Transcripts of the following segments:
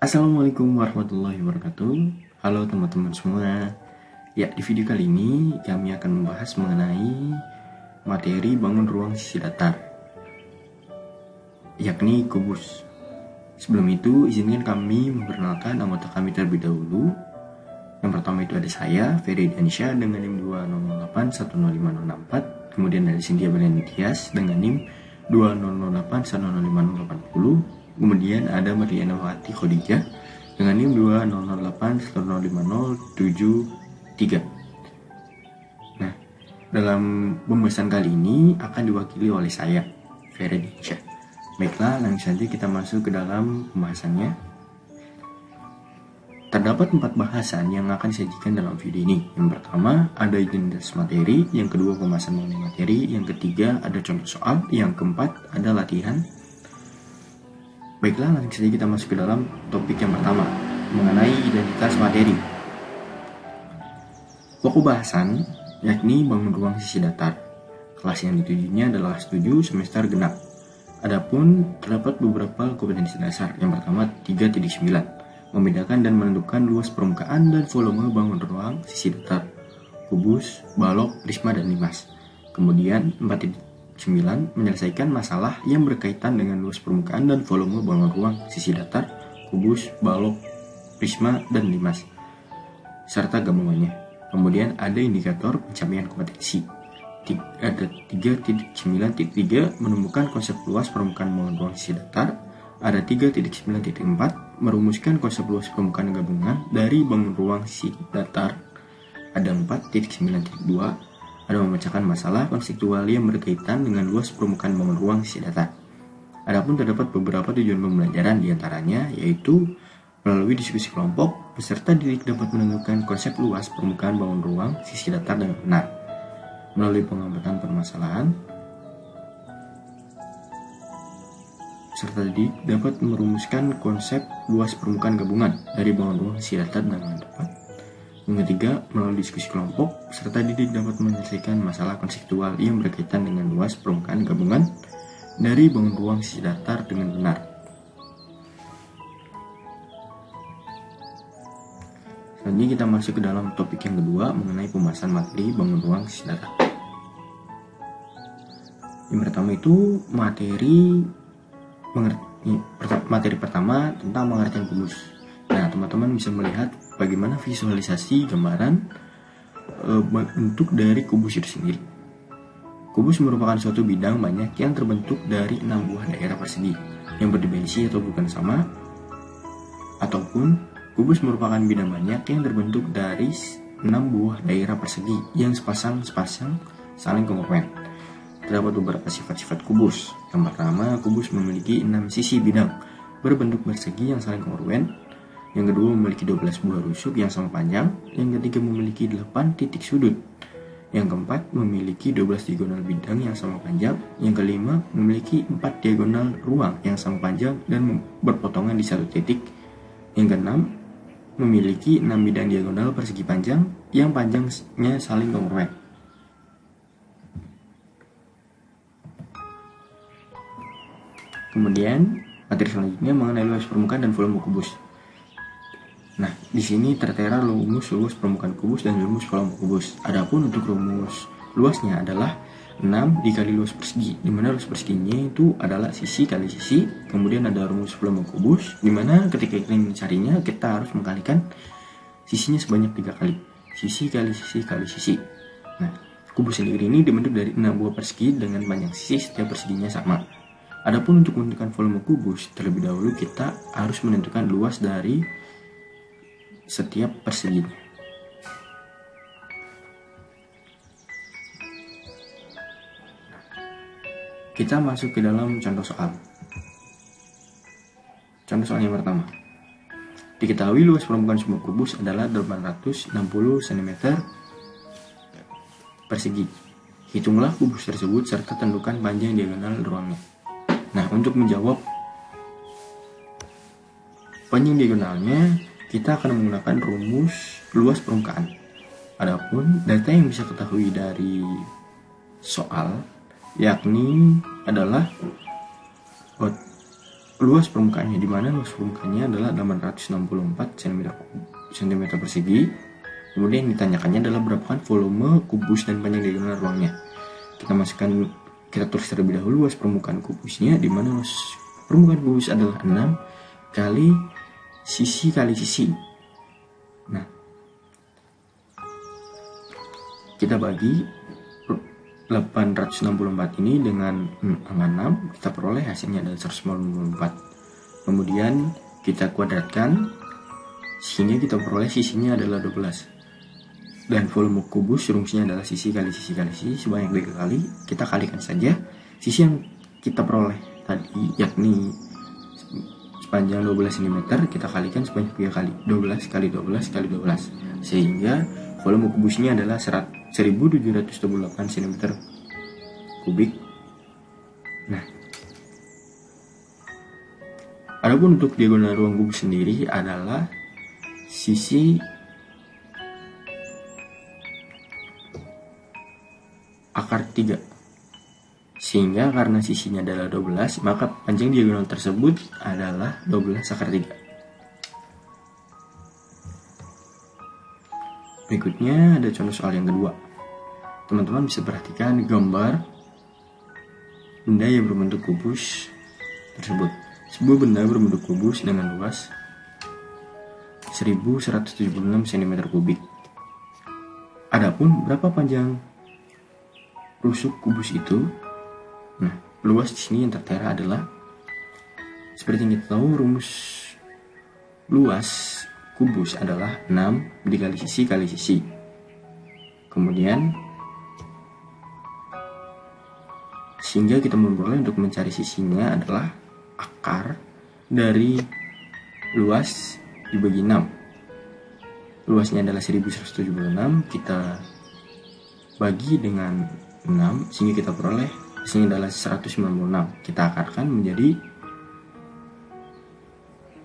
Assalamualaikum warahmatullahi wabarakatuh. Halo teman-teman semua. Ya, di video kali ini kami akan membahas mengenai materi bangun ruang sisi datar, yakni kubus. Sebelum itu, izinkan kami memperkenalkan anggota kami terlebih dahulu. Yang pertama itu ada saya, Ferry Diansyah dengan NIM 200810504. Kemudian ada Cynthia Beleni Tias dengan NIM 200810580. Kemudian ada Mariana Wati Khadijah dengan NIM 20081055073. Nah, dalam pembahasan kali ini akan diwakili oleh saya, Ferry Diansyah. Baiklah, langsung saja kita masuk ke dalam pembahasannya. Terdapat 4 bahasan yang akan disajikan dalam video ini. Yang pertama, ada identitas materi. Yang kedua, pembahasan mengenai materi. Yang ketiga, ada contoh soal. Yang keempat, ada latihan. Baiklah, langsung saja kita masuk ke dalam topik yang pertama, mengenai identitas materi. Pokok bahasan, yakni bangun ruang sisi datar. Kelas yang ditujunya adalah kelas 7 semester genap. Adapun terdapat beberapa kompetensi dasar. Yang pertama, 3.9. Membedakan dan menentukan luas permukaan dan volume bangun ruang sisi datar, kubus, balok, prisma, dan limas. Kemudian 4.9 menyelesaikan masalah yang berkaitan dengan luas permukaan dan volume bangun ruang sisi datar, kubus, balok, prisma, dan limas, serta gabungannya. Kemudian ada indikator pencapaian kompetensi. Ada 3.9.3 menemukan konsep luas permukaan bangun ruang sisi datar. Ada 3.9.4 merumuskan konsep luas permukaan gabungan dari bangun ruang sisi datar. Ada 4.9.2 ada memecahkan masalah konseptual yang berkaitan dengan luas permukaan bangun ruang sisi datar. Adapun terdapat beberapa tujuan pembelajaran diantaranya yaitu melalui diskusi kelompok, peserta didik dapat menentukan konsep luas permukaan bangun ruang sisi datar dengan benar. Melalui pengamatan permasalahan, serta didik dapat merumuskan konsep luas permukaan gabungan dari bangun ruang sisi datar dengan tepat. Yang ketiga, melalui diskusi kelompok, serta didik dapat menyelesaikan masalah konseptual yang berkaitan dengan luas permukaan gabungan dari bangun ruang sisi datar dengan benar. Selanjutnya kita masuk ke dalam topik yang kedua mengenai pembahasan materi bangun ruang sisi datar. Yang pertama itu materi pertama tentang pengertian kubus. Nah, teman-teman bisa melihat bagaimana visualisasi gambaran bentuk dari kubus itu sendiri. Kubus merupakan suatu bidang banyak yang terbentuk dari 6 buah daerah persegi yang berdimensi atau bukan sama, ataupun kubus merupakan bidang banyak yang terbentuk dari 6 buah daerah persegi yang sepasang-sepasang saling kongruent. Terdapat beberapa sifat-sifat kubus. Yang pertama, kubus memiliki 6 sisi bidang berbentuk persegi yang saling kongruent. Yang kedua, memiliki 12 buah rusuk yang sama panjang. Yang ketiga, memiliki 8 titik sudut. Yang keempat, memiliki 12 diagonal bidang yang sama panjang. Yang kelima, memiliki 4 diagonal ruang yang sama panjang dan berpotongan di satu titik. Yang keenam, memiliki 6 bidang diagonal persegi panjang yang panjangnya saling kongruent. Kemudian, materi selanjutnya mengenai luas permukaan dan volume kubus. Nah, di sini tertera rumus luas permukaan kubus dan rumus volume kubus. Adapun untuk rumus luasnya adalah 6 dikali luas persegi, di mana luas perseginya itu adalah sisi kali sisi. Kemudian ada rumus volume kubus, di mana ketika ingin mencarinya kita harus mengkalikan sisinya sebanyak 3 kali. Sisi kali sisi kali sisi. Nah, kubus sendiri ini dibentuk dari 6 buah persegi dengan panjang sisi setiap perseginya sama. Adapun untuk menentukan volume kubus, terlebih dahulu kita harus menentukan luas dari setiap perseginya. Kita masuk ke dalam contoh soal. Contoh soal yang pertama. Diketahui luas permukaan sebuah kubus adalah 860 cm persegi. Hitunglah kubus tersebut serta tentukan panjang diagonal ruangnya. Nah, untuk menjawab panjang diagonalnya, kita akan menggunakan rumus luas permukaan. Adapun data yang bisa ketahui dari soal yakni adalah luas permukaannya, di mana luas permukaannya adalah 864 cm persegi. Kemudian ditanyakannya adalah berapa kan volume kubus dan panjang diagonal ruangnya. Kita tulis terlebih dahulu luas permukaan kubusnya, di mana luas permukaan kubus adalah 6 kali sisi. Nah, kita bagi 864 ini dengan angka 6, kita peroleh hasilnya adalah 194. Kemudian kita kuadratkan sehingga kita peroleh sisinya adalah 12. Dan volume kubus rungsnya adalah sisi kali sisi sebanyak 3 kali. Kita kalikan saja sisi yang kita peroleh tadi, yakni sepanjang 12 cm, kita kalikan sebanyak 3 kali, 12 kali 12 kali 12, sehingga volume kubusnya adalah 1728 cm kubik. Nah, adapun untuk diagonal ruang kubus sendiri adalah sisi akar 3, sehingga karena sisinya adalah 12, maka panjang diagonal tersebut adalah 12 akar 3. Berikutnya ada contoh soal yang kedua. Teman-teman bisa perhatikan gambar benda yang berbentuk kubus tersebut. Sebuah benda berbentuk kubus dengan luas 1176 cm kubik. Adapun berapa panjang rusuk kubus itu? Nah, luas di sini yang tertera adalah seperti yang kita tahu, rumus luas kubus adalah 6 dikali sisi kali sisi. Kemudian sehingga kita memperoleh untuk mencari sisinya adalah akar dari luas dibagi 6. Luasnya adalah 1176, kita bagi dengan 6 sehingga kita peroleh hasilnya adalah 196. Kita akarkan menjadi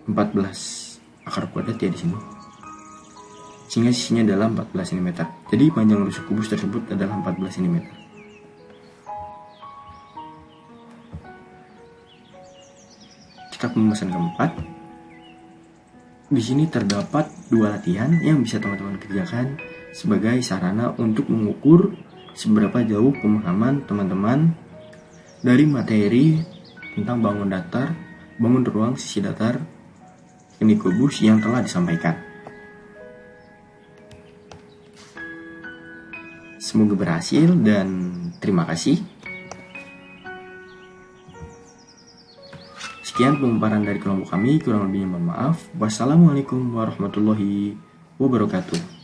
14 akar kuadrat ya di sini, sehingga sisinya adalah 14 cm. Jadi panjang rusuk kubus tersebut adalah 14 cm. Kita ke pembahasan keempat. Di sini terdapat 2 latihan yang bisa teman-teman kerjakan sebagai sarana untuk mengukur seberapa jauh pemahaman teman-teman dari materi tentang bangun datar, bangun ruang, sisi datar, teknik kubus yang telah disampaikan. Semoga berhasil dan terima kasih. Sekian pemaparan dari kelompok kami, kurang lebihnya mohon maaf. Wassalamualaikum warahmatullahi wabarakatuh.